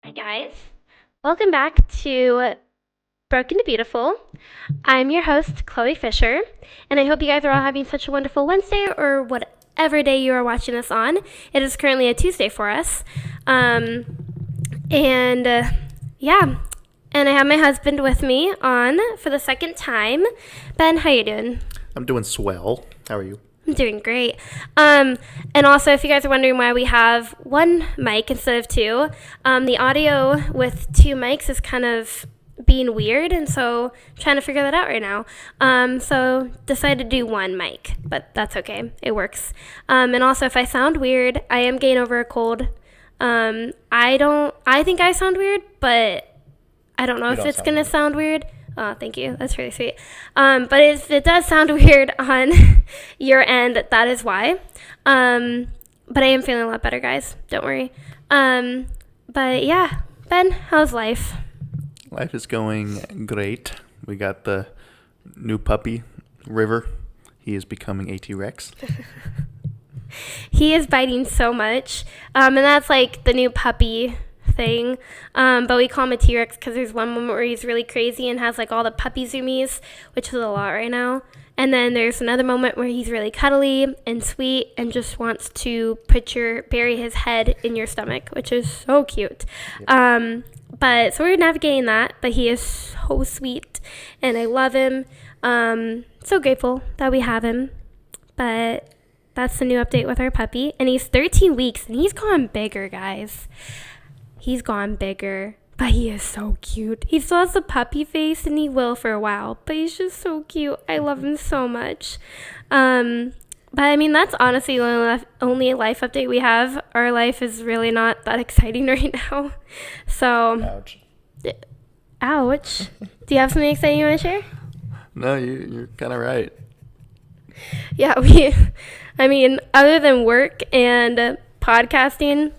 Hi, guys. Welcome back to Broken to Beautiful. I'm your host, Chloe Fisher, and I hope you guys are all having such a wonderful Wednesday or whatever day you are watching this on. It is currently a Tuesday for us. Yeah, and I have my husband with me on for the second time. Ben, how you doing? I'm doing swell. How are you? I'm doing great. And also, if you guys are wondering why we have one mic instead of two, the audio with two mics is kind of being weird, and so I'm trying to figure that out right now. So decided to do one mic, but that's okay. It works. And also, if I sound weird, I am getting over a cold. I think I sound weird, but I don't know if it's going to sound weird. Oh, thank you. That's really sweet. But if it does sound weird on your end, that is why. But I am feeling a lot better, guys. Don't worry. But yeah, Ben, how's life? Life is going great. We got the new puppy, River. He is becoming a T-Rex. He is biting so much. And that's like the new puppy thing. But we call him a T-Rex because there's one moment where he's really crazy and has like all the puppy zoomies, which is a lot right now. And then there's another moment where he's really cuddly and sweet and just wants to bury his head in your stomach, which is so cute. Yep. But so we're navigating that, but he is so sweet and I love him. So grateful that we have him. But that's the new update with our puppy. And he's 13 weeks and he's gone bigger, guys. He's gone bigger, but he is so cute. He still has the puppy face, and he will for a while, but he's just so cute. I love him so much. But I mean, that's honestly the only life update we have. Our life is really not that exciting right now. So, ouch. Ouch. Do you have something exciting you want to share? No, you're kind of right. Yeah, other than work and podcasting,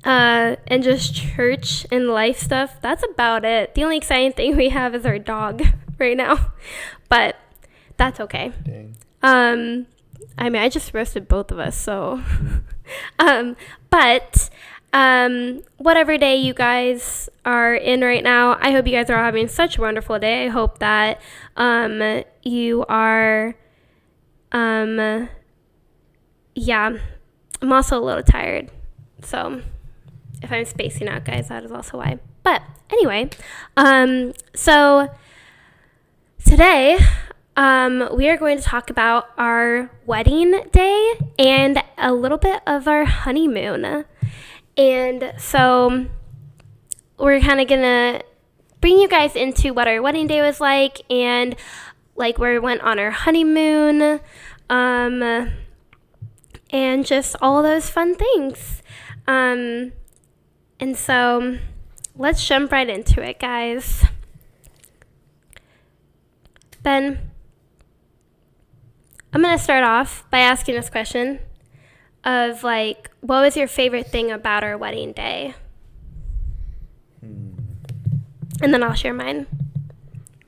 and just church and life stuff, that's about it. The only exciting thing we have is our dog right now, but that's okay. Dang. I just roasted both of us, so but whatever day you guys are in right now, I hope you guys are all having such a wonderful day. I hope that you are yeah, I'm also a little tired, so if I'm spacing out, guys, that is also why. But anyway, so today, we are going to talk about our wedding day and a little bit of our honeymoon. And so we're kind of going to bring you guys into what our wedding day was like and like where we went on our honeymoon, and just all those fun things. And so let's jump right into it, guys. Ben, I'm going to start off by asking this question of like, what was your favorite thing about our wedding day? And then I'll share mine.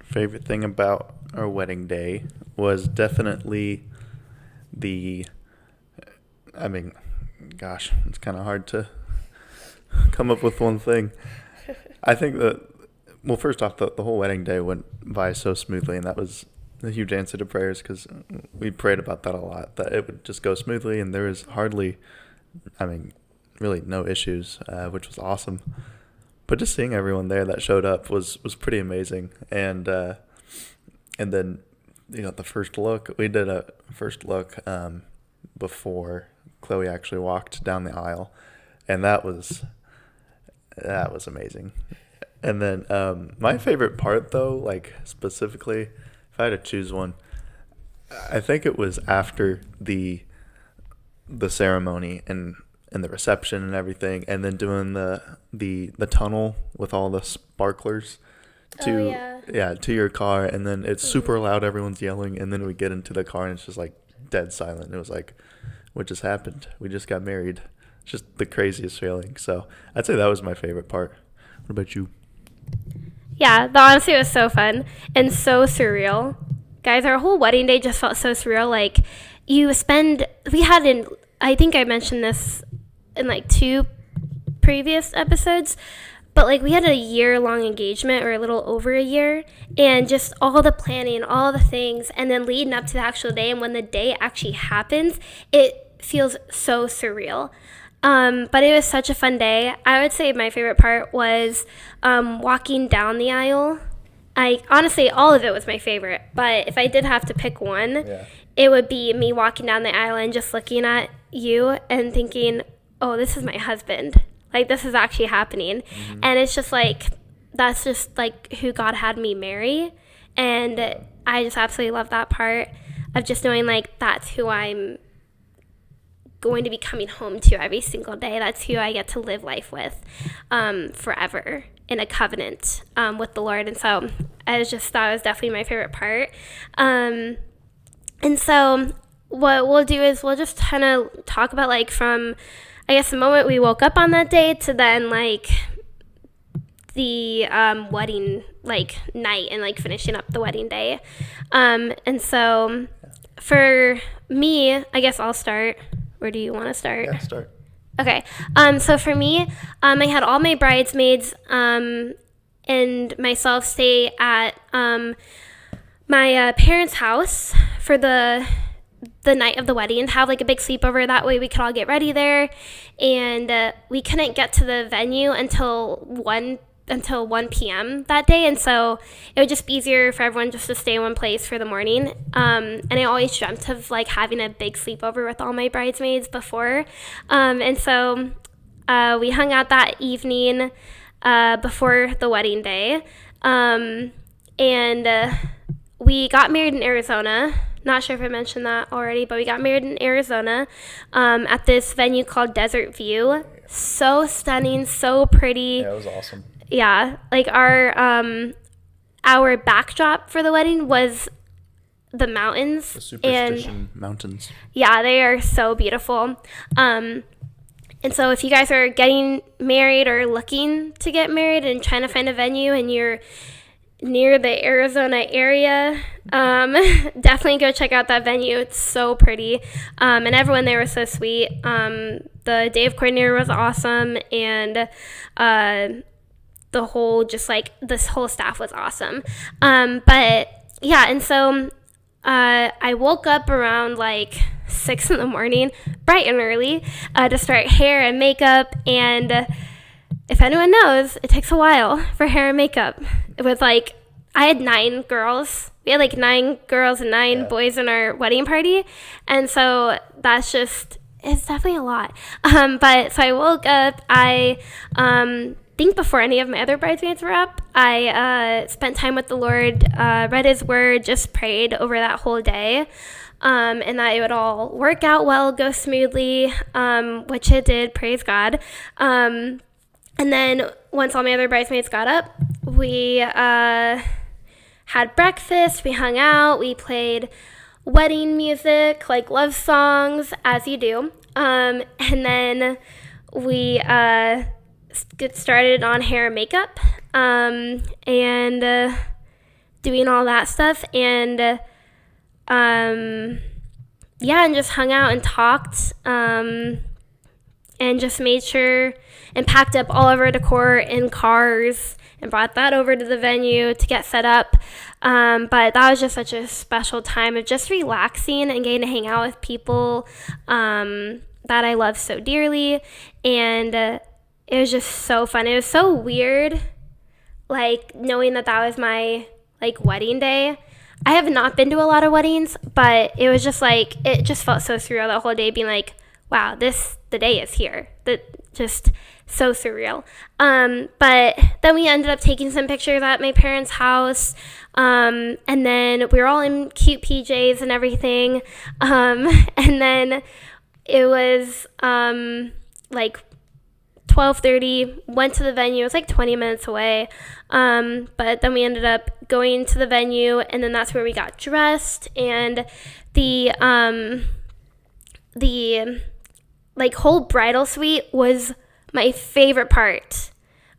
Favorite thing about our wedding day was definitely it's kind of hard to come up with one thing. I think that, well, first off, the whole wedding day went by so smoothly, and that was a huge answer to prayers because we prayed about that a lot, that it would just go smoothly, and there was really no issues, which was awesome. But just seeing everyone there that showed up was pretty amazing. And then, the first look, we did a first look before Chloe actually walked down the aisle, and that was amazing. And then my favorite part, though, like specifically, if I had to choose one, I think it was after the ceremony and the reception and everything, and then doing the tunnel with all the sparklers to your car, and then it's super loud, everyone's yelling, and then we get into the car and it's just like dead silent. It was like, what just happened? We just got married. It's just the craziest feeling. So I'd say that was my favorite part. What about you? Yeah, honestly, it was so fun and so surreal. Guys, our whole wedding day just felt so surreal. Like, I think I mentioned this in like 2 previous episodes, But like we had a year-long engagement, or a little over a year, and just all the planning, all the things, and then leading up to the actual day, and when the day actually happens, it feels so surreal. But it was such a fun day. I would say my favorite part was walking down the aisle. Honestly, all of it was my favorite, but if I did have to pick one, it would be me walking down the aisle and just looking at you and thinking, oh, this is my husband. Like, this is actually happening. Mm-hmm. And it's just like, that's just like who God had me marry. And I just absolutely love that part of just knowing like that's who I'm going to be coming home to every single day. That's who I get to live life with forever in a covenant with the Lord. And so I just thought it was definitely my favorite part. And so what we'll do is we'll just kind of talk about like from, I guess, the moment we woke up on that day to then like the wedding like night and like finishing up the wedding day. And so for me, I guess I'll start. Or do you want to start? Yeah, start. Okay. So for me, I had all my bridesmaids and myself stay at my parents' house for the night of the wedding, have like a big sleepover. That way we could all get ready there. And we couldn't get to the venue until 1 p.m. that day, and so it would just be easier for everyone just to stay in one place for the morning. And I always dreamt of like having a big sleepover with all my bridesmaids before. And so we hung out that evening before the wedding day. And we got married in Arizona. Not sure if I mentioned that already, but we got married in Arizona at this venue called Desert View. So stunning, so pretty. Yeah, it was awesome. Yeah, like our backdrop for the wedding was the mountains. The Superstition Mountains. Yeah, they are so beautiful. And so if you guys are getting married or looking to get married and trying to find a venue and you're near the Arizona area, definitely go check out that venue. It's so pretty. And everyone there was so sweet. The day of coordinator was awesome, and the whole, just like this whole staff was awesome. But yeah, and so I woke up around like 6 a.m, bright and early, to start hair and makeup. And if anyone knows, it takes a while for hair and makeup. It was like, I had 9 girls. We had like 9 girls and 9 boys in our wedding party. And so that's just, it's definitely a lot. But so I woke up, I think before any of my other bridesmaids were up, I spent time with the Lord, read his word, just prayed over that whole day, and that it would all work out well, go smoothly, which it did, praise God. And then once all my other bridesmaids got up, we had breakfast, we hung out, we played wedding music, like love songs, as you do, and then we get started on hair and makeup, and doing all that stuff, and and just hung out and talked, and just made sure and packed up all of our decor in cars and brought that over to the venue to get set up. But that was just such a special time of just relaxing and getting to hang out with people that I love so dearly, and it was just so fun. It was so weird, like, knowing that was my, like, wedding day. I have not been to a lot of weddings, but it was just, like, it just felt so surreal that whole day, being like, wow, the day is here. Just so surreal. But then we ended up taking some pictures at my parents' house, and then we were all in cute PJs and everything. And then it was, like, 12:30, went to the venue. It was like 20 minutes away, but then we ended up going to the venue, and then that's where we got dressed. And the like whole bridal suite was my favorite part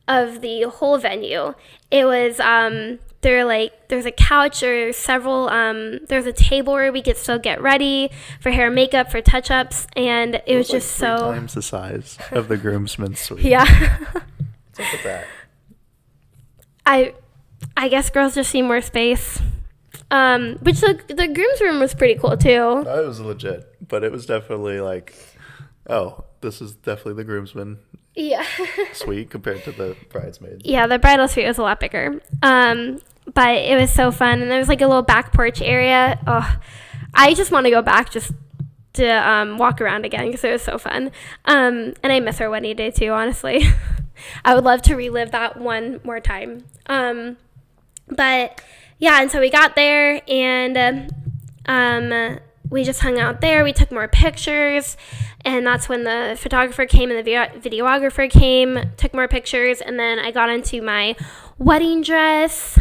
of the whole venue. It was there's a couch or several, there's a table where we could still get ready for hair and makeup, for touch-ups, and it was just like so... 3 times the size of the groomsmen's suite. Yeah. What's up with that? I guess girls just need more space. Which the groom's room was pretty cool too. No, it was legit, but it was definitely like, oh, this is definitely the groomsman Yeah. suite compared to the bridesmaids. Yeah, the bridal suite was a lot bigger. But it was so fun, and there was like a little back porch area. Oh, I just want to go back just to walk around again because it was so fun. And I miss our wedding day too, honestly. I would love to relive that one more time. But yeah, and so we got there, and we just hung out there. We took more pictures, and that's when the photographer came and the videographer came, took more pictures, and then I got into my wedding dress.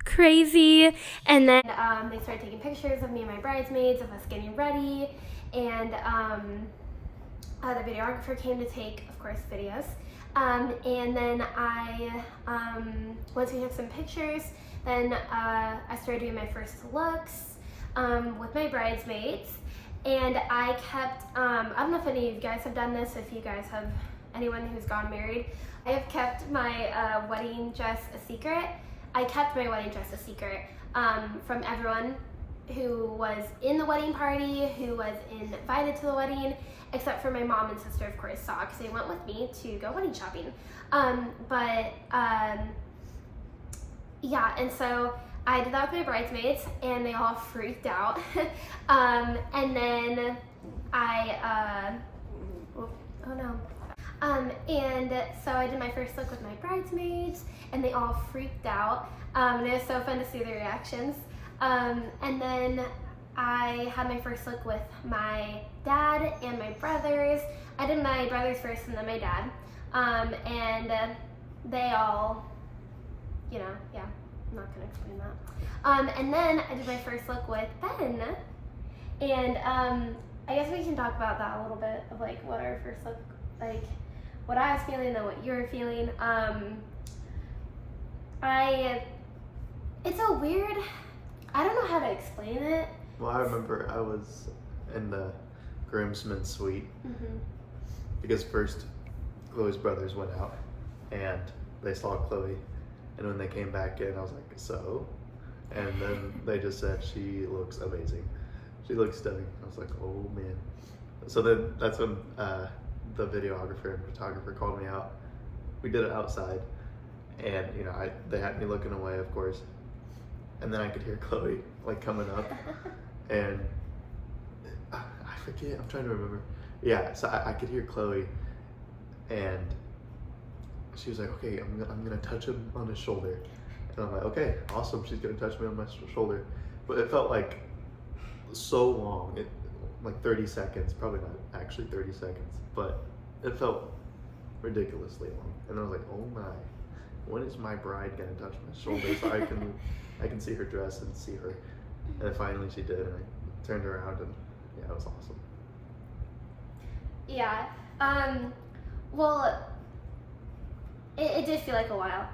Crazy. And then they started taking pictures of me and my bridesmaids, of us getting ready, and the videographer came to take, of course, videos. And then once we took some pictures, then I started doing my first looks with my bridesmaids. And I kept, I don't know if any of you guys have done this, if you guys have anyone who's gone married. I have kept my wedding dress a secret. I kept my wedding dress a secret from everyone who was in the wedding party, who was invited to the wedding, except for my mom and sister, of course, saw because they went with me to go wedding shopping. Yeah, and so I did that with my bridesmaids, and they all freaked out. And then and so I did my first look with my bridesmaids, and they all freaked out. And it was so fun to see their reactions. And then I had my first look with my dad and my brothers. I did my brothers first and then my dad. And they all, yeah, I'm not going to explain that. And then I did my first look with Ben. And I guess we can talk about that a little bit, of like what our first look, like what I was feeling and what you were feeling. It's a weird, I don't know how to explain it. Well, I remember I was in the groomsmen's suite because first Chloe's brothers went out and they saw Chloe, and when they came back in, I was like, so? And then they just said, she looks amazing. She looks stunning. I was like, oh man. So then that's when the videographer and photographer called me out. We did it outside, and they had me looking away, of course. And then I could hear Chloe like coming up, and I forget. I'm trying to remember. Yeah, so I could hear Chloe, and she was like, "Okay, I'm gonna touch him on his shoulder," and I'm like, "Okay, awesome." She's gonna touch me on my shoulder, but it felt like so long. Like 30 seconds, probably not actually 30 seconds, but it felt ridiculously long. And I was like, "Oh my, when is my bride gonna touch my shoulder so I can see her dress and see her?" And then finally she did, and I turned around, and yeah, it was awesome. Yeah. Well, it did feel like a while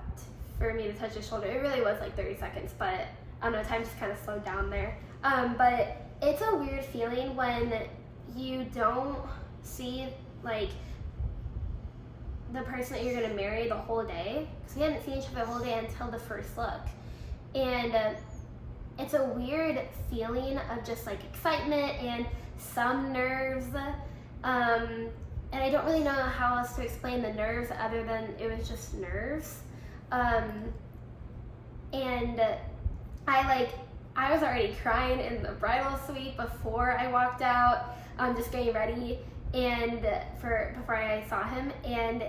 for me to touch his shoulder. It really was like 30 seconds, but I don't know, time just kind of slowed down there. But it's a weird feeling when you don't see like the person that you're gonna marry the whole day, because we hadn't seen each other the whole day until the first look, and it's a weird feeling of just like excitement and some nerves, and I don't really know how else to explain the nerves other than it was just nerves, and I was already crying in the bridal suite before I walked out, just getting ready, and before I saw him, and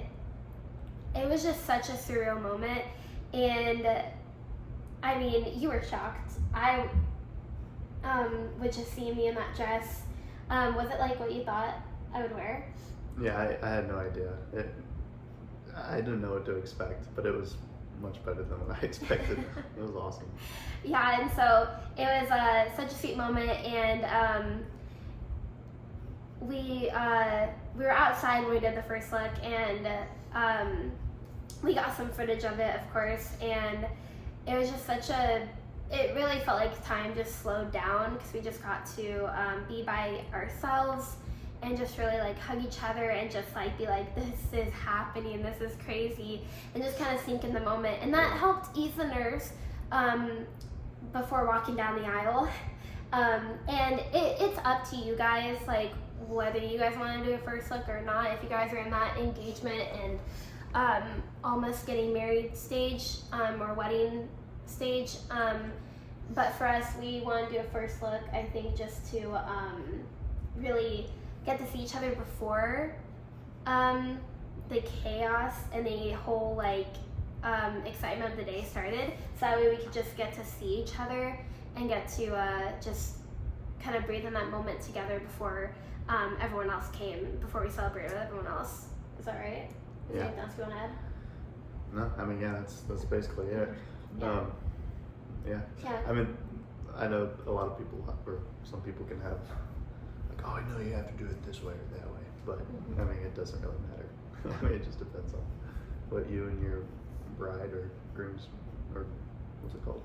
it was just such a surreal moment. And I mean, you were shocked. I with just seeing me in that dress. Was it like what you thought I would wear? Yeah, I had no idea. I didn't know what to expect, but it was much better than what I expected. It was awesome. Yeah, and so it was such a sweet moment, and we were outside when we did the first look, and we got some footage of it, of course, and it was just it really felt like time just slowed down because we just got to be by ourselves and just really like hug each other and just like be like, this is happening, this is crazy, and just kind of sink in the moment. And that helped ease the nerves before walking down the aisle. And it's up to you guys, like whether you guys want to do a first look or not. If you guys are in that engagement and almost getting married stage or wedding stage, but for us, we want to do a first look, I think, just to really get to see each other before the chaos and the whole like excitement of the day started, so that way we could just get to see each other and get to just kind of breathe in that moment together before everyone else came, before we celebrated with everyone else. Is that right? Is there anything else you want to add? No, I mean, yeah, that's basically it. Yeah. Yeah. I mean, I know a lot of people, or some people can have like, oh, I know you have to do it this way or that way, but I mean, it doesn't really matter. I mean, it just depends on what you and your bride or groom's, or what's it called?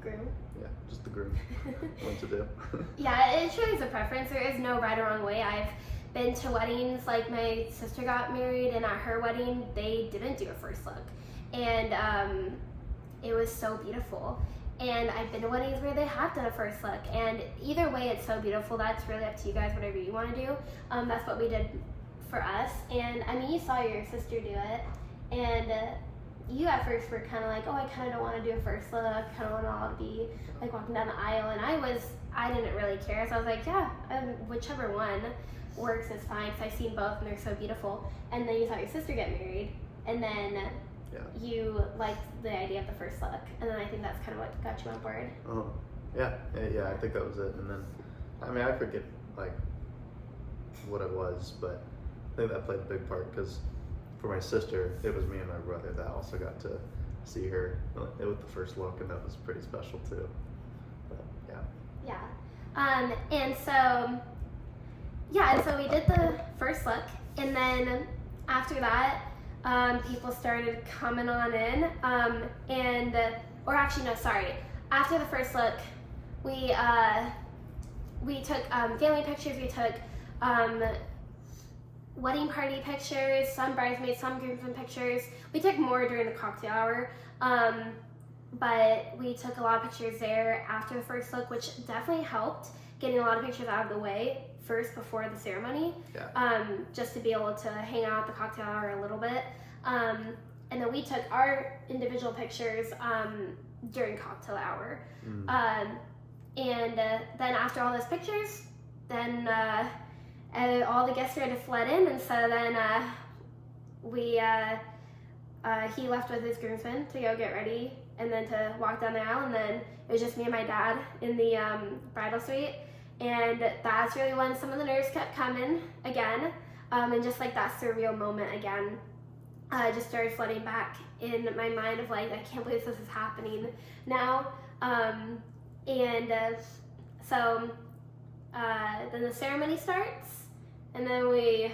Groom? Yeah, just the groom want to do. Yeah, it truly is a preference. There is no right or wrong way. I've been to weddings, like my sister got married, and at her wedding, they didn't do a first look. And it was so beautiful. And I've been to weddings where they have done a first look. And either way, it's so beautiful. That's really up to you guys, whatever you want to do. That's what we did for us. And I mean, you saw your sister do it. And you at first were kind of like, oh, I kind of don't want to do a first look. I kind of want to all be like walking down the aisle. And I didn't really care. So I was like, yeah, whichever one works is fine. Because I've seen both and they're so beautiful. And then you saw your sister get married. And then you liked the idea of the first look. And then I think that's kind of what got you on board. Yeah, I think that was it. And then, I mean, I forget like what it was, but I think that played a big part because for my sister, it was me and my brother that also got to see her with the first look, and that was pretty special too. But, and so we did the first look, and then after that, people started coming on in, after the first look, we took family pictures, we took wedding party pictures, some bridesmaids, some groomsmen pictures. We took more during the cocktail hour, but we took a lot of pictures there after the first look, which definitely helped getting a lot of pictures out of the way first before the ceremony, just to be able to hang out at the cocktail hour a little bit. And then we took our individual pictures during cocktail hour. And then after all those pictures, then all the guests started to flood in, and so then he left with his groomsmen to go get ready and then to walk down the aisle, and then it was just me and my dad in the bridal suite. And that's really when some of the nerves kept coming again, and just like that surreal moment again just started flooding back in my mind of like, I can't believe this is happening now. So then the ceremony starts, and then we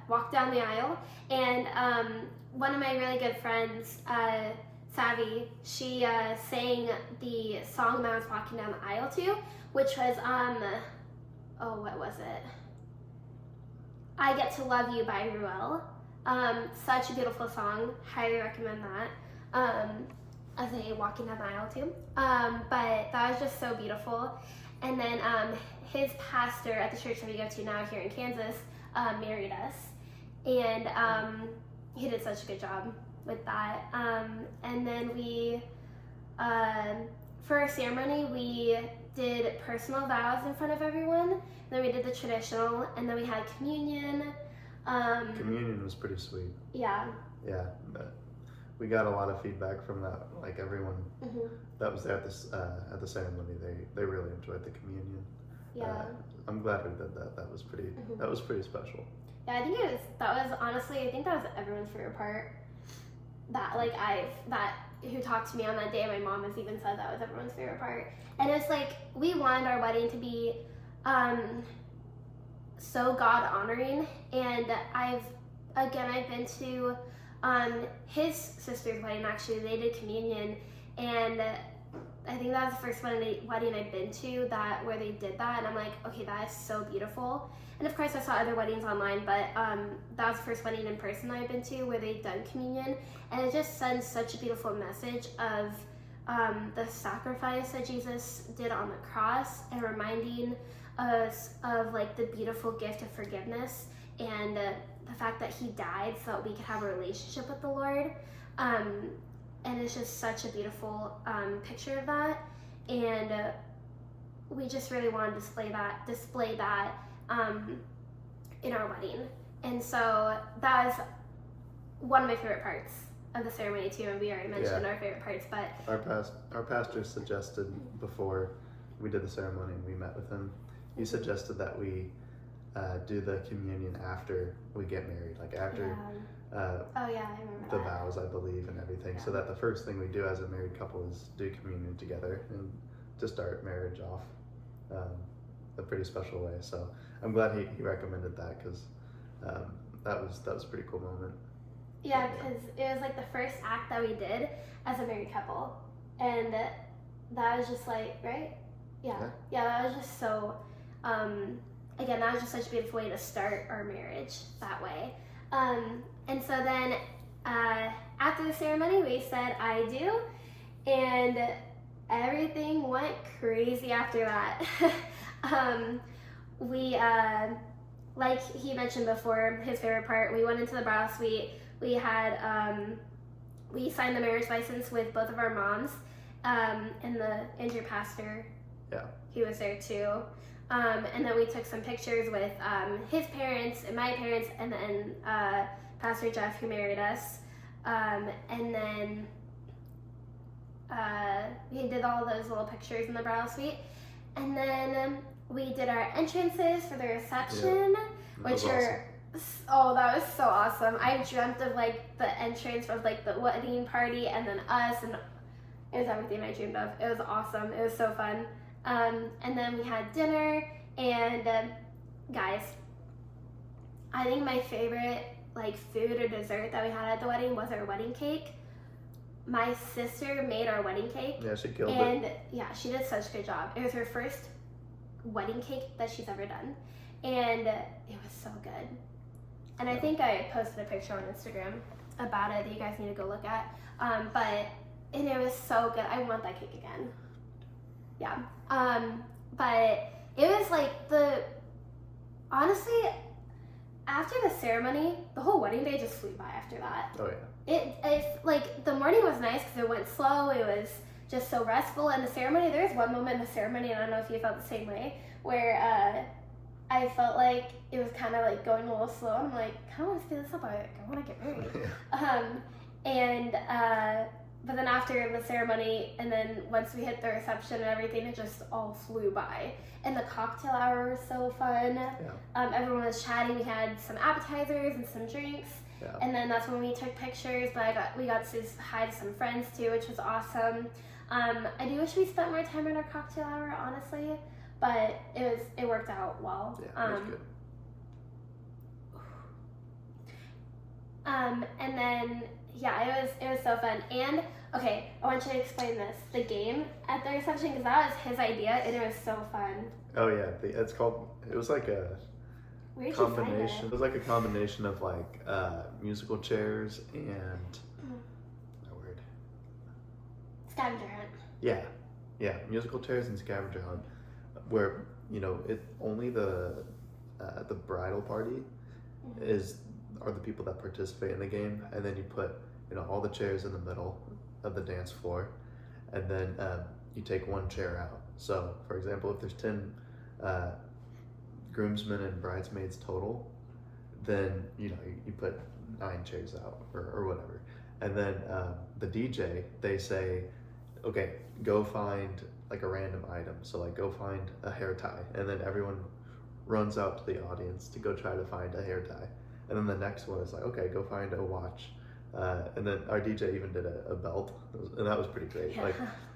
walk down the aisle, and one of my really good friends, Savvy, she sang the song that I was walking down the aisle to, which was, what was it? I Get to Love You by Ruel. Such a beautiful song, highly recommend that. As a walking down the aisle too. But that was just so beautiful. And then his pastor at the church that we go to now here in Kansas married us. And he did such a good job with that. And then we, for our ceremony, we did personal vows in front of everyone. And then we did the traditional, and then we had communion. Communion was pretty sweet. Yeah. Yeah, but we got a lot of feedback from that. Like everyone that was there at the ceremony, they really enjoyed the communion. Yeah. I'm glad we did that. That was pretty. That was pretty special. Yeah, I think I think that was everyone's favorite part. Who talked to me on that day, my mom has even said that was everyone's favorite part. And it's like, we wanted our wedding to be so God honoring, and I've been to his sister's wedding. Actually, they did communion, and I think that was the first wedding I'd been to where they did that, and I'm like, okay, that is so beautiful. And of course, I saw other weddings online, but that was the first wedding in person that I've been to where they'd done communion, and it just sends such a beautiful message of the sacrifice that Jesus did on the cross, and reminding us of like the beautiful gift of forgiveness, and the fact that he died so that we could have a relationship with the Lord. And it's just such a beautiful picture of that, and we just really want to display that in our wedding. And so that was one of my favorite parts of the ceremony too, and we already mentioned our favorite parts. But our pastor suggested, before we did the ceremony and we met with him, he suggested that we do the communion after we get married, like after I remember the vows, I believe, and everything, so that the first thing we do as a married couple is do communion together and to start marriage off a pretty special way. So I'm glad he recommended that, because that was a pretty cool moment. Yeah, because it was like the first act that we did as a married couple, and that was just like, right? Yeah, that was just so, again, that was just such a beautiful way to start our marriage that way. And so then after the ceremony, we said I do, and everything went crazy after that. We, like he mentioned before, his favorite part, we went into the bridal suite. We had, we signed the marriage license with both of our moms, and your pastor, he was there too. And then we took some pictures with his parents and my parents, and then Pastor Jeff, who married us. And then we did all those little pictures in the bridal suite. And then we did our entrances for the reception, which are that was so awesome. I dreamt of like the entrance of like the wedding party and then us, and it was everything I dreamed of. It was awesome. It was so fun. And then we had dinner, and guys, I think my favorite like food or dessert that we had at the wedding was our wedding cake. My sister made our wedding cake. Yeah, she killed it. And yeah, she did such a good job. It was her first wedding cake that she's ever done, and it was so good. And I think I posted a picture on Instagram about it that you guys need to go look at. And it was so good. I want that cake again. Yeah. But it was like honestly, after the ceremony, the whole wedding day just flew by after that. Oh yeah. It's like the morning was nice because it went slow. It was just so restful. And the ceremony, there was one moment in the ceremony, and I don't know if you felt the same way, where I felt like it was kind of like going a little slow. I'm like, I kind of want to speed this up. I want to get married. But then after the ceremony, and then once we hit the reception and everything, it just all flew by. And the cocktail hour was so fun. Yeah. Everyone was chatting. We had some appetizers and some drinks. Yeah. And then that's when we took pictures. But we got to say hi to some friends too, which was awesome. I do wish we spent more time in our cocktail hour, honestly. But it worked out well. Yeah, it was good. And then it was so fun. And okay, I want you to explain the game at the reception, because that was his idea, and it was so fun. Oh yeah, it was like a combination. It was like a combination of like musical chairs and scavenger hunt. Yeah, musical chairs and scavenger hunt, where only the bridal party are the people that participate in the game, and then you put all the chairs in the middle of the dance floor, and then you take one chair out. So for example, if there's 10 groomsmen and bridesmaids total, then you put 9 chairs out or whatever, and then the DJ, they say, okay, go find like a random item, so like go find a hair tie, and then everyone runs out to the audience to go try to find a hair tie. And then the next one is like, okay, go find a watch. And then our DJ even did a belt, and that was pretty great. Yeah. Like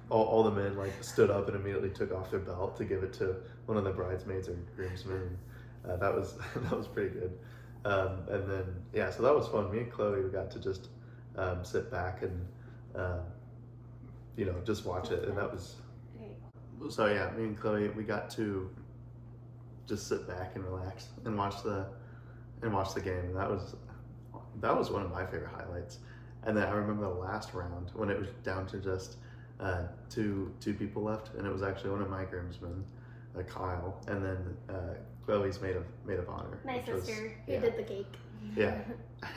all the men like stood up and immediately took off their belt to give it to one of the bridesmaids or groomsmen. That was pretty good. And then so that was fun. Me and Chloe, we got to just sit back and just watch it. And that was, Okay. so yeah, me and Chloe, we got to just sit back and relax and watch the game. And that was one of my favorite highlights. And then I remember the last round when it was down to just two people left, and it was actually one of my groomsmen, Kyle, and then Chloe's maid of honor. My sister who did the cake. Yeah,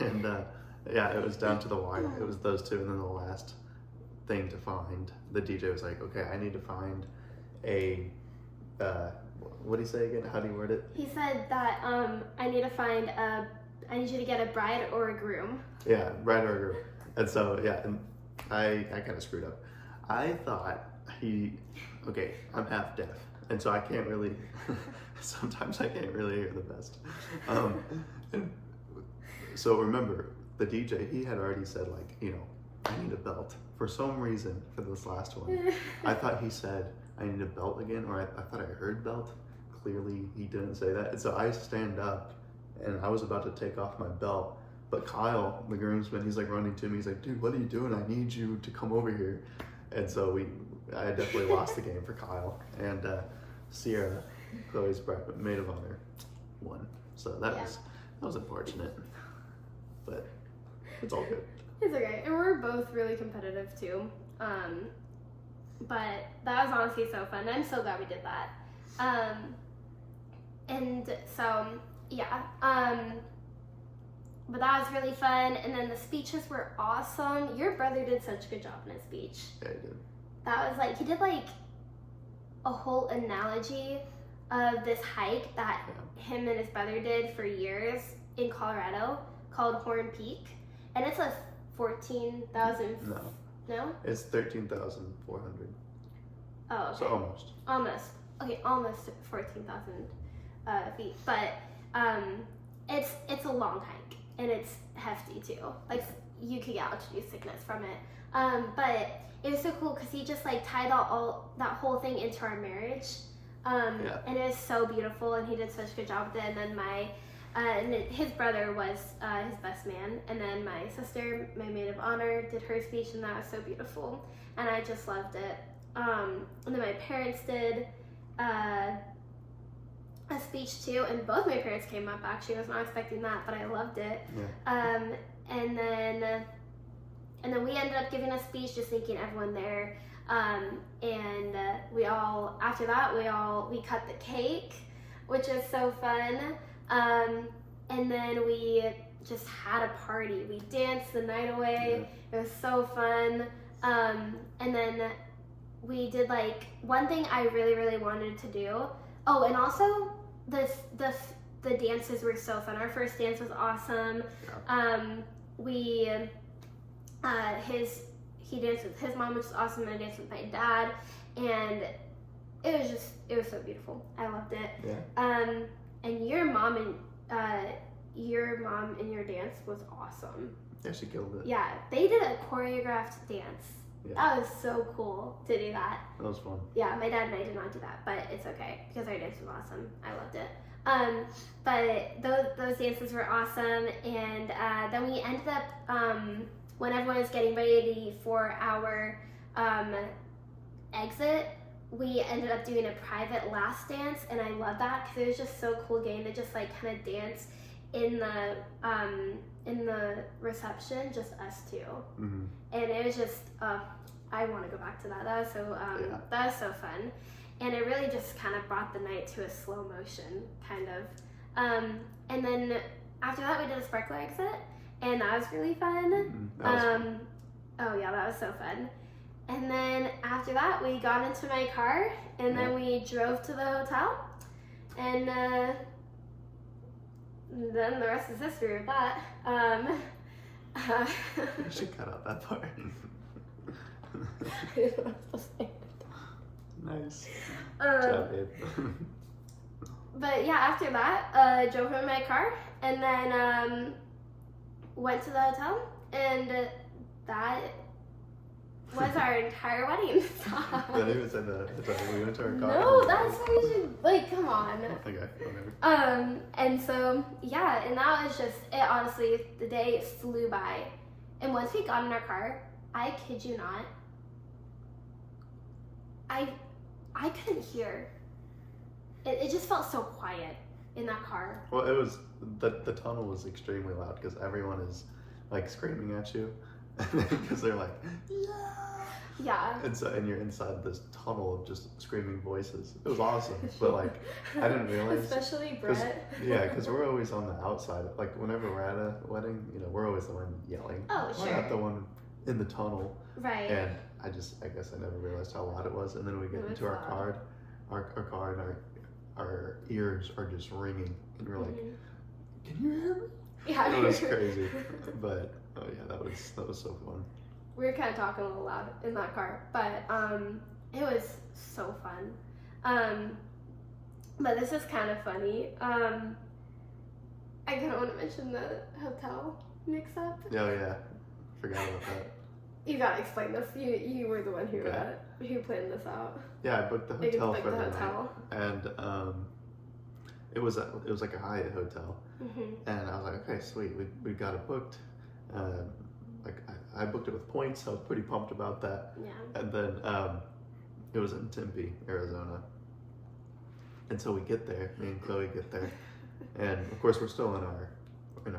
and it was down to the wire. It was those two, and then the last thing to find, the DJ was like, "Okay, I need to find a." What did he say again? How do you word it? He said that I need you to get a bride or a groom. Yeah, bride or a groom. And so and I kind of screwed up. I thought I'm half deaf, and so I can't really. Sometimes I can't really hear the best. And so remember, the DJ, he had already said I need a belt for some reason for this last one. I thought he said I need a belt again, or I thought I heard belt. Clearly, he didn't say that. And so I stand up, and I was about to take off my belt, but Kyle, the groomsman, he's running to me. He's like, "Dude, what are you doing? I need you to come over here." And so I definitely lost the game for Kyle, and Sierra, Chloe's maid of honor, won. So that was unfortunate, but it's all good. It's okay, and we're both really competitive too. But that was honestly so fun. I'm so glad we did that. And so but that was really fun. And then the speeches were awesome. Your brother did such a good job in his speech. Yeah, he did. That was he did a whole analogy of this hike that him and his brother did for years in Colorado called Horn Peak. And it's a 14,000. No? It's 13,400. Oh, okay. So almost. Almost 14,000 feet. But it's a long hike, and it's hefty too. You could get altitude sickness from it. But it was so cool because he just tied that whole thing into our marriage. And it was so beautiful, and he did such a good job with it. And then and his brother was his best man, and then my sister, my maid of honor, did her speech, and that was so beautiful, and I just loved it. And then my parents did a speech too, and both my parents came up. Actually, I was not expecting that, but I loved it. Yeah. And then we ended up giving a speech, just thanking everyone there. And after that we cut the cake, which was so fun. And then we just had a party. We danced the night away. It was so fun. And then we did one thing I really, really wanted to do. Oh, and also the dances were so fun. Our first dance was awesome. He danced with his mom, which was awesome, and I danced with my dad, and it was so beautiful. I loved it. Yeah. And your mom in your dance was awesome. Yeah, she killed it. Yeah, they did a choreographed dance. Yeah. That was so cool to do that. That was fun. Yeah, my dad and I did not do that, but it's okay because our dance was awesome. I loved it. But those dances were awesome, and then we ended up when everyone was getting ready for our exit. We ended up doing a private last dance, and I love that because it was just so cool getting to just kind of dance in the reception, just us two. Mm-hmm. And it was just I want to go back to that. That was so that was so fun, and it really just kind of brought the night to a slow motion kind of. And then after that, we did a sparkler exit, and that was really fun. Mm-hmm. That was fun. Oh yeah, that was so fun. And then after that, we got into my car, and then we drove to the hotel, and then the rest is history of that. You should cut out that part. Nice. Good job, babe. But yeah, after that, drove in my car, and then went to the hotel, and that was our entire wedding. That even said that. We went to our car. No, that's why we should, come on. Okay, whatever. And so, yeah, and that was just, it honestly, the day flew by. And once we got in our car, I kid you not, I couldn't hear. It just felt so quiet in that car. Well, it was the tunnel was extremely loud because everyone is like screaming at you because they're like, yeah. Yeah. And you're inside this tunnel of just screaming voices. It was awesome, but like I didn't realize. Especially Brett. Because we're always on the outside. Like whenever we're at a wedding, we're always the one yelling. Oh, sure. We're not the one in the tunnel. Right. And I guess I never realized how loud it was. And then we get into our car, and our ears are just ringing, and we're like, "Can you hear me?" Yeah, it was crazy. But that was so fun. We were kind of talking a little loud in that car, but it was so fun. But this is kind of funny. I kind of want to mention the hotel mix-up. Oh yeah, forgot about that. You gotta explain this. You were the one who planned this out. Yeah, I booked the hotel for the hotel. Night, and it was like a Hyatt hotel, and I was like, okay, sweet, we got it booked. Like I booked it with points, so I was pretty pumped about that. Yeah. And then it was in Tempe, Arizona, and so we get there. Me and Chloe get there, and of course we're still in our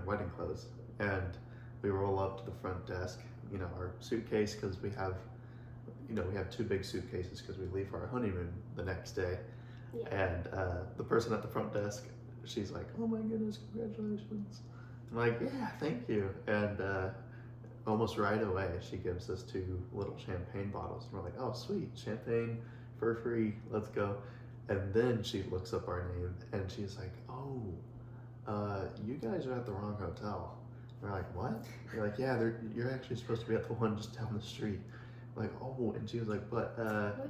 wedding clothes, and we roll up to the front desk. Our suitcase, because we have 2 big suitcases because we leave for our honeymoon the next day. Yeah. And the person at the front desk, she's like, "Oh my goodness, congratulations!" I'm like, "Yeah, thank you." And almost right away, she gives us 2 little champagne bottles, and we're like, "Oh, sweet, champagne for free, let's go." And then she looks up our name, and she's like, "Oh, you guys are at the wrong hotel." We're like, "What?" You're like, "Yeah, you're actually supposed to be at the one just down the street." We're like, "Oh," and she was like, "But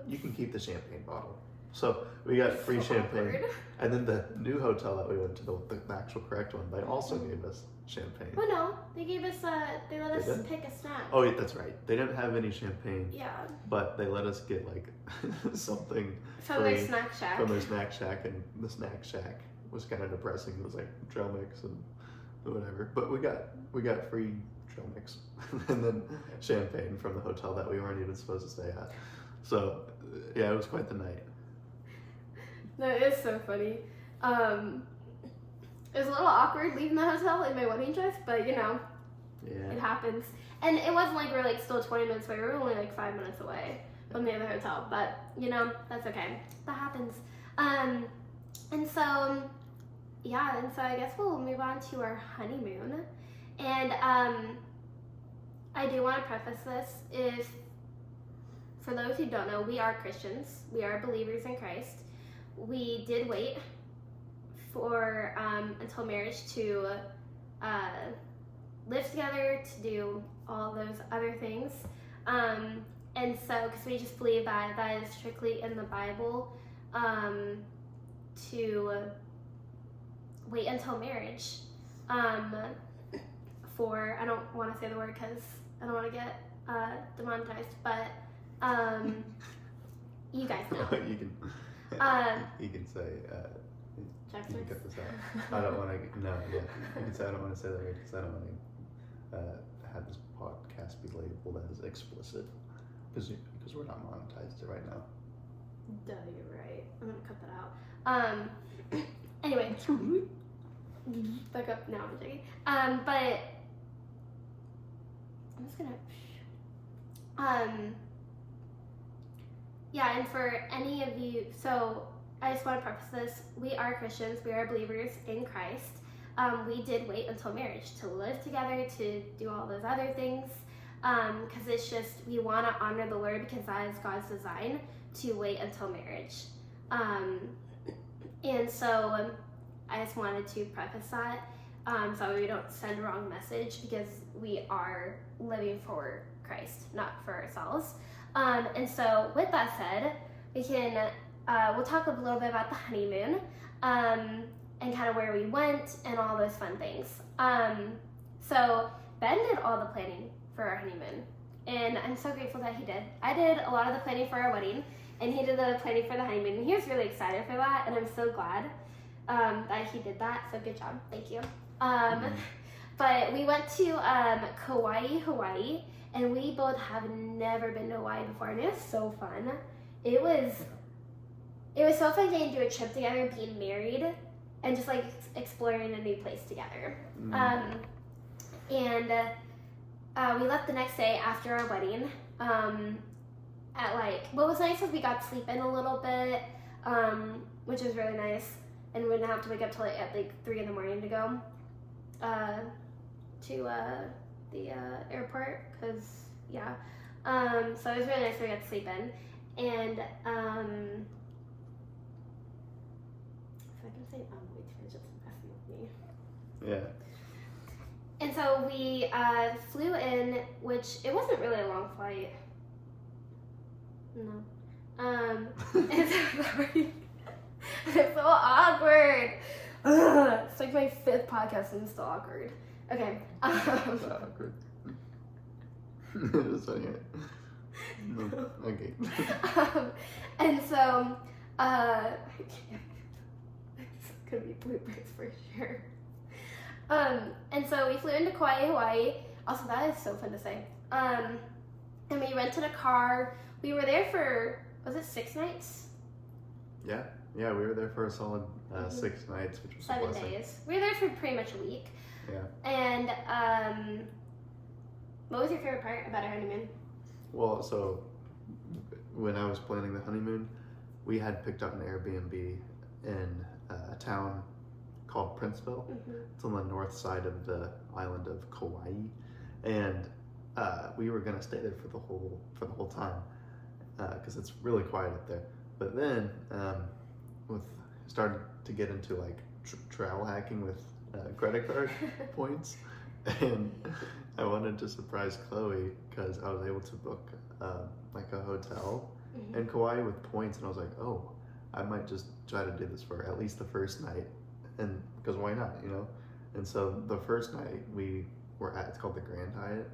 you can keep the champagne bottle." So we got free champagne. Awkward. And then the new hotel that we went to, the actual correct one, they also gave us champagne. Well, no, they gave us they let us pick a snack. Oh, yeah, that's right. They didn't have any champagne. Yeah. But they let us get like something from their snack shack. From their snack shack, and the snack shack was kind of depressing. It was like trail mix and whatever. But we got free trail mix and then champagne from the hotel that we weren't even supposed to stay at. So yeah, it was quite the night. No, it is so funny. It was a little awkward leaving the hotel in my wedding dress, but Yeah. it happens. And it wasn't like we were like still 20 minutes away. We were only like 5 minutes away from the other hotel, but that's okay. That happens. And so I guess we'll move on to our honeymoon. And I do want to preface this if, for those who don't know, we are Christians. We are believers in Christ. We did wait for until marriage to live together, to do all those other things. And so, because we just believe that is strictly in the Bible, to wait until marriage. For, I don't want to say the word because I don't want to get demonetized, but you guys know. You can. You can say. You can cut this out. I don't want to. No, yeah. You can say I don't want to say that word because I don't want to have this podcast be labeled as explicit because we're not monetized right now. Duh, you're right. I'm gonna cut that out. Anyway, back up. No, I'm joking. But I'm just gonna. Yeah, and for any of you, so I just want to preface this. We are Christians. We are believers in Christ. We did wait until marriage to live together, to do all those other things. Because it's just, we want to honor the Lord because that is God's design to wait until marriage. And so I just wanted to preface that so we don't send a wrong message because we are living for Christ, not for ourselves. And so with that said, we can we'll talk a little bit about the honeymoon and kind of where we went and all those fun things. So Ben did all the planning for our honeymoon, and I'm so grateful that he did. I did a lot of the planning for our wedding, and he did the planning for the honeymoon, and he was really excited for that, and I'm so glad that he did that. So good job, thank you. But we went to Kauai, Hawaii, and we both have never been to Hawaii before, and it was so fun. It was so fun getting to do a trip together, being married, and just like exploring a new place together. And we left the next day after our wedding. At like, what was nice was we got to sleep in a little bit, which was really nice, and we didn't have to wake up till at like 3 a.m. to go to the airport, because so it was really nice we got to sleep in. And if I can say wait, you're just messing with me. Yeah. And so we flew in, which it wasn't really a long flight. No. And so, it's so awkward. Ugh, it's like my 5th podcast and it's still awkward. Okay. It's awkward. It's funny. Okay. And so, it's gonna be bloopers for sure. And so we flew into Kauai, Hawaii. Also, that is so fun to say. And we rented a car. We were there for, was it 6 nights? Yeah, we were there for a solid 6 nights, which was 7 days. We were there for pretty much a week. Yeah. And what was your favorite part about our honeymoon? Well, so when I was planning the honeymoon, we had picked up an Airbnb in a town called Princeville. It's on the north side of the island of Kauai, and we were gonna stay there for the whole time because it's really quiet up there. But then started to get into like travel hacking with credit card points, and I wanted to surprise Chloe because I was able to book like a hotel in Kauai with points, and I was like, oh, I might just try to do this for at least the first night, and because why not, you know? And so the first night we were at, it's called the Grand Hyatt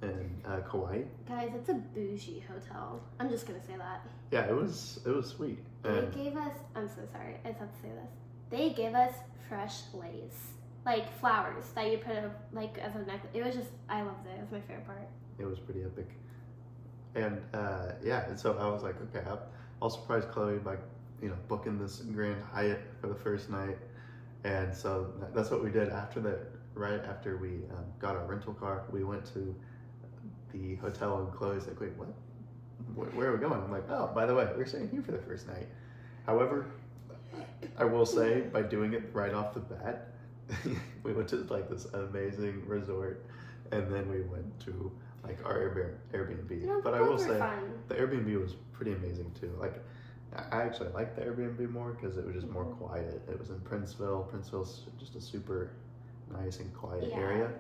in Kauai. Guys, it's a bougie hotel. I'm just gonna say that. Yeah, it was sweet. They gave us, I'm so sorry, I just have to say this. They gave us fresh lace, like flowers that you put like as a necklace. It was just, I loved it. It was my favorite part. It was pretty epic. And and so I was like, okay, I'll surprise Chloe by booking this Grand Hyatt for the first night. And so that's what we did right after we got our rental car. We went to the hotel, and Chloe's like, wait, what? Where are we going? I'm like, oh, by the way, we're staying here for the first night. However, I will say, by doing it right off the bat, we went to like this amazing resort, and then we went to like our Airbnb. No, but I will say, fun. the Airbnb was pretty amazing too. Like, I actually liked the Airbnb more because it was just more quiet. It was in Princeville. Princeville's just a super nice and quiet area.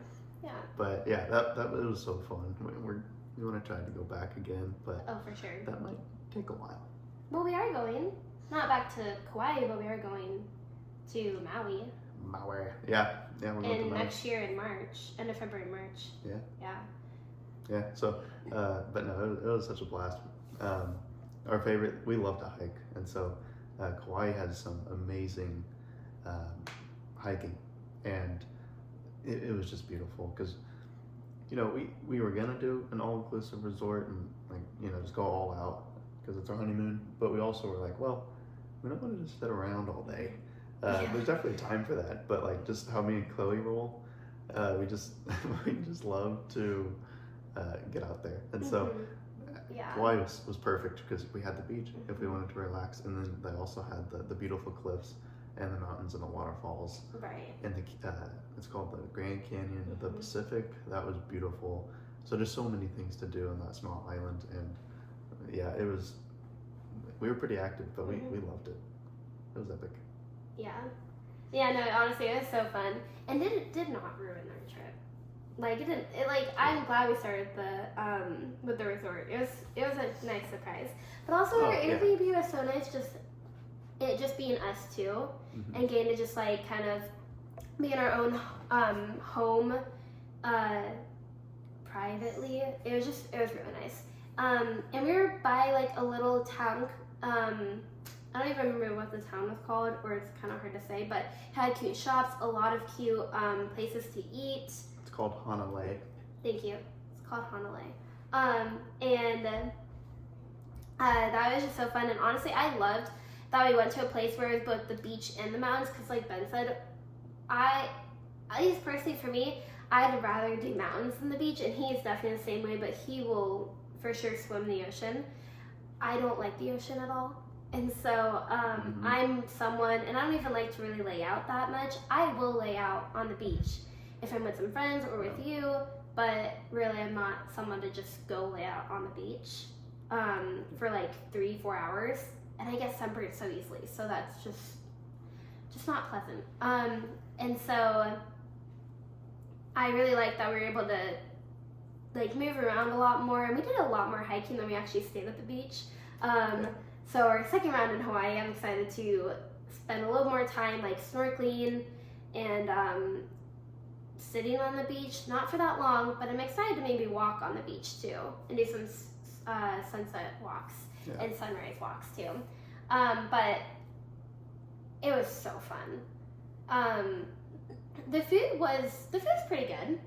Yeah. But yeah, that it was so fun. We want to try to go back again, but oh, for sure, that might take a while. Well, we are going, not back to Kauai, but we are going to Maui. Maui. Yeah, we're going to Maui. Next year in March, end of February, March. Yeah. So, but no, it was such a blast. Our favorite, we love to hike, and so Kauai has some amazing hiking, and it was just beautiful because we were gonna do an all-inclusive resort and just go all out because it's our honeymoon, but we also were like, well, we don't want to just sit around all day. There's definitely time for that, but like just how me and Chloe roll, we just love to get out there, and so Kauai was perfect because we had the beach if we wanted to relax, and then they also had the beautiful cliffs and the mountains and the waterfalls. Right. And it's called the Grand Canyon of the Pacific. That was beautiful. So there's so many things to do on that small island, and we were pretty active, but we loved it. It was epic. Yeah. Yeah, no, honestly, it was so fun. And it did not ruin our trip. Like, it didn't, I'm glad we started with the resort. It was a nice surprise. But also our Airbnb was so nice, just being us two, and getting to just like kind of be in our own home privately. It was really nice. And we were by like a little town. I don't even remember what the town was called, or it's kind of hard to say, but it had cute shops, a lot of cute places to eat. It's called Honolulu. Thank you. It's called Honolulu. And That was just so fun, and honestly, I loved that we went to a place where it was both the beach and the mountains, because like Ben said, at least personally for me, I'd rather do mountains than the beach, and he's definitely the same way, but he will for sure swim the ocean. I don't like the ocean at all. And so I'm someone, and I don't even like to really lay out that much. I will lay out on the beach if I'm with some friends or with you, but really I'm not someone to just go lay out on the beach for like 3-4 hours. And I get sunburned so easily, so that's just not pleasant. And so I really like that we were able to like move around a lot more, and we did a lot more hiking than we actually stayed at the beach. So our second round in Hawaii, I'm excited to spend a little more time like snorkeling and sitting on the beach. Not for that long, but I'm excited to maybe walk on the beach too and do some sunset walks and sunrise walks too. But it was so fun. The food was pretty good.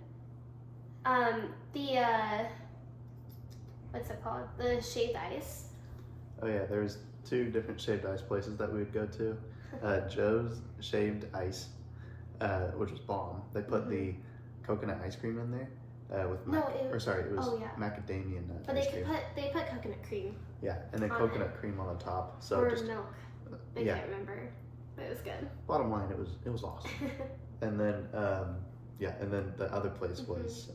What's it called? The shaved ice. Oh yeah, there's 2 different shaved ice places that we would go to. Joe's Shaved Ice, which was bomb. They put the coconut ice cream in there with macadamia nut. But ice cream. they put coconut cream. Yeah, and then coconut cream on the top. So or just milk. I can't remember, but it was good. Bottom line, it was awesome. And then and then the other place was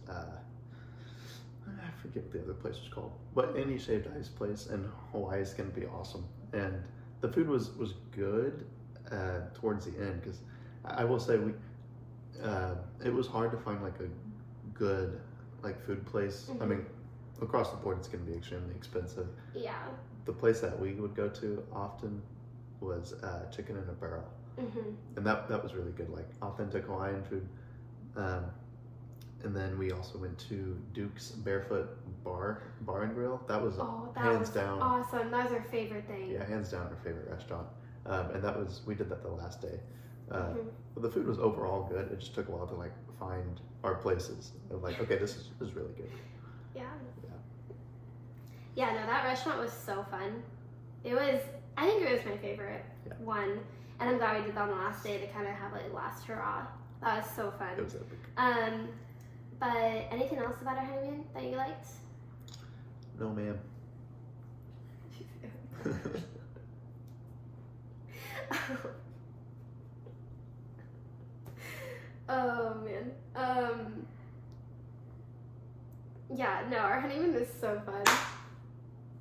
I forget what the other place was called, but any shaved ice place in Hawaii is going to be awesome. And the food was good towards the end, because I will say it was hard to find like a good like food place. I mean, across the board it's going to be extremely expensive. Yeah. The place that we would go to often was Chicken in a Barrel, and that was really good, like authentic Hawaiian food. And then we also went to Duke's Barefoot Bar and Grill. That was hands down awesome. That was our favorite thing. Yeah, hands down our favorite restaurant. And we did that the last day. But the food was overall good. It just took a while to like find our places. And like, okay, this is really good. Yeah, no, that restaurant was so fun. I think it was my favorite one. And I'm glad we did that on the last day to kind of have like last hurrah. That was so fun. It was epic. But anything else about our honeymoon that you liked? No, ma'am. Oh man. Yeah, no, our honeymoon was so fun.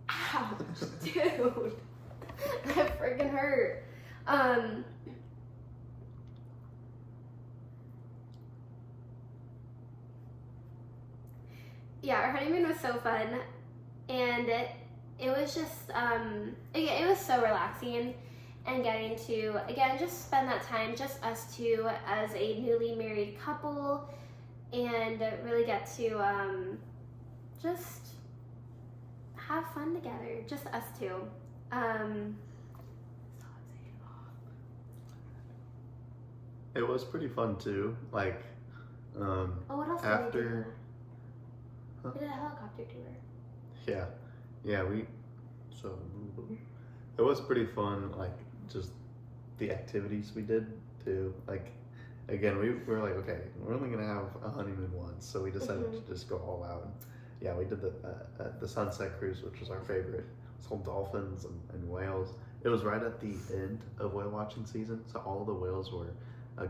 Ouch, dude. That freaking hurt. Yeah, our honeymoon was so fun, and it was just it was so relaxing, and getting to again just spend that time, just us two as a newly married couple, and really get to just have fun together, just us two. It was pretty fun too. Like what else after. Did we do? We did a helicopter tour. Yeah, so it was pretty fun, like just the activities we did too. Like again, we were like, okay, we're only gonna have a honeymoon once, so we decided to just go all out. And yeah, we did the sunset cruise, which was our favorite. It's called dolphins and whales. It was right at the end of whale watching season, so all the whales were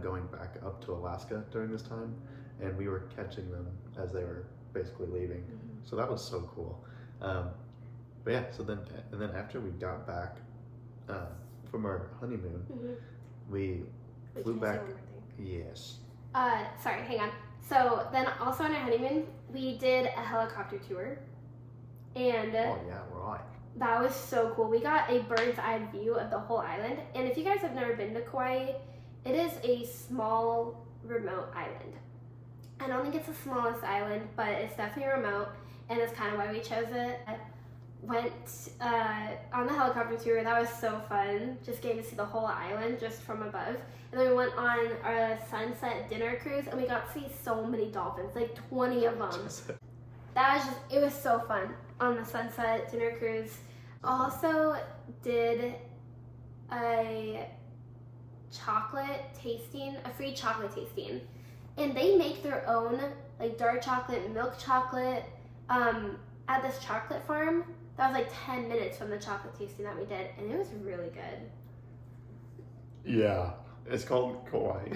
going back up to Alaska during this time, and we were catching them as they were basically leaving. So that was so cool. But yeah, so then after we got back from our honeymoon, we flew back. Yes. Sorry, hang on. So then also on our honeymoon, we did a helicopter tour, and oh yeah, right. That was so cool. We got a bird's eye view of the whole island, and if you guys have never been to Kauai, it is a small, remote island. I don't think it's the smallest island, but it's definitely remote, and that's kind of why we chose it. Went on the helicopter tour. That was so fun, just getting to see the whole island just from above. And then we went on our sunset dinner cruise, and we got to see so many dolphins, like 20 of them. It was so fun on the sunset dinner cruise. Also did a free chocolate tasting. And they make their own like dark chocolate, milk chocolate at this chocolate farm. That was like 10 minutes from the chocolate tasting that we did, and it was really good. Yeah, it's called Kauai.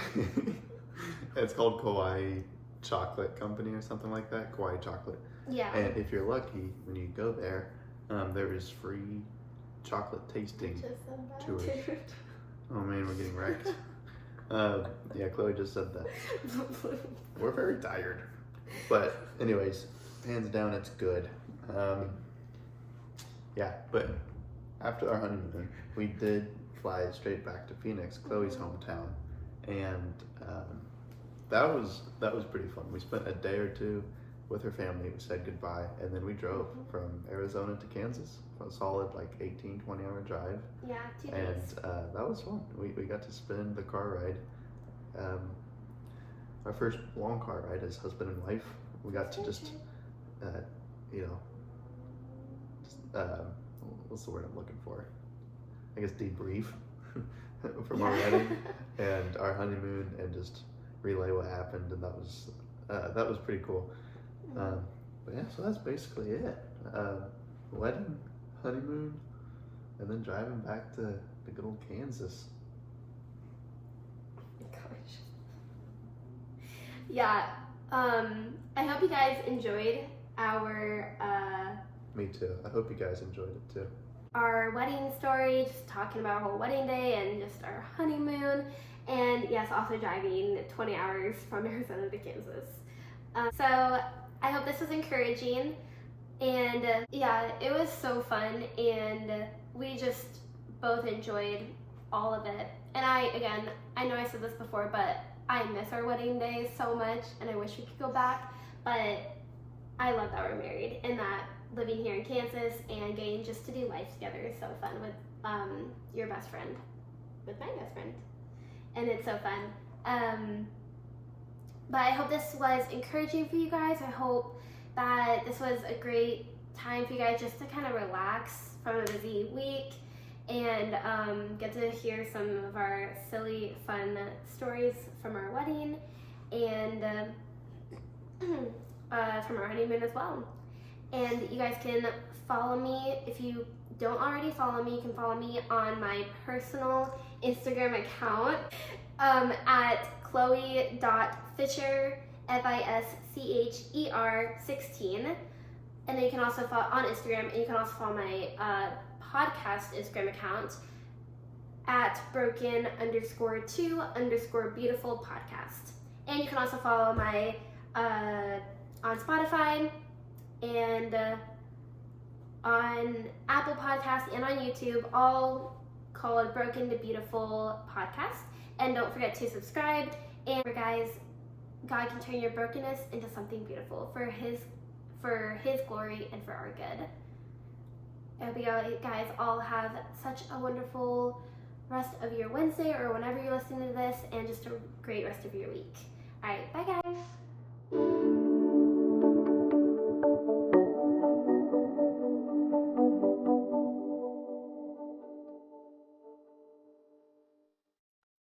It's called Kauai Chocolate Company or something like that. Kauai Chocolate. Yeah. And if you're lucky, when you go there, there is free chocolate tasting tours. Oh man, we're getting wrecked. Yeah, Chloe just said that. We're very tired. But anyways, hands down, it's good. Yeah, but after our honeymoon, we did fly straight back to Phoenix, Chloe's hometown, and that was pretty fun. We spent a day or two with her family. We said goodbye, and then we drove from Arizona to Kansas. A solid like 18-20 hour drive. Yeah, 2 days. And that was fun. We got to spend the car ride. Our first long car ride as husband and wife. We got to just, what's the word I'm looking for? I guess debrief from our wedding and our honeymoon, and just relay what happened, and that was pretty cool. But yeah, so that's basically it. Wedding, honeymoon, and then driving back to the good old Kansas. Gosh. Yeah. I hope you guys enjoyed our Me too. I hope you guys enjoyed it too. Our wedding story, just talking about our whole wedding day and just our honeymoon, and yes, also driving 20 hours from Arizona to Kansas. So I hope this was encouraging, and yeah, it was so fun, and we just both enjoyed all of it. And I know I said this before, but I miss our wedding day so much, and I wish we could go back, but I love that we're married, and that living here in Kansas and getting just to do life together is so fun with your best friend, with my best friend, and it's so fun. But I hope this was encouraging for you guys. I hope that this was a great time for you guys just to kind of relax from a busy week and get to hear some of our silly, fun stories from our wedding and from our honeymoon as well. And you guys can follow me. If you don't already follow me, you can follow me on my personal Instagram account at chloe.fischer, FISCHER 16. And then you can also follow on Instagram, and you can also follow my podcast Instagram account at broken_2_beautiful podcast. And you can also follow my on Spotify and on Apple Podcasts and on YouTube, all called Broken to Beautiful Podcast. And don't forget to subscribe. And guys, God can turn your brokenness into something beautiful for His glory and for our good. I hope you guys all have such a wonderful rest of your Wednesday or whenever you're listening to this, and just a great rest of your week. All right, bye guys.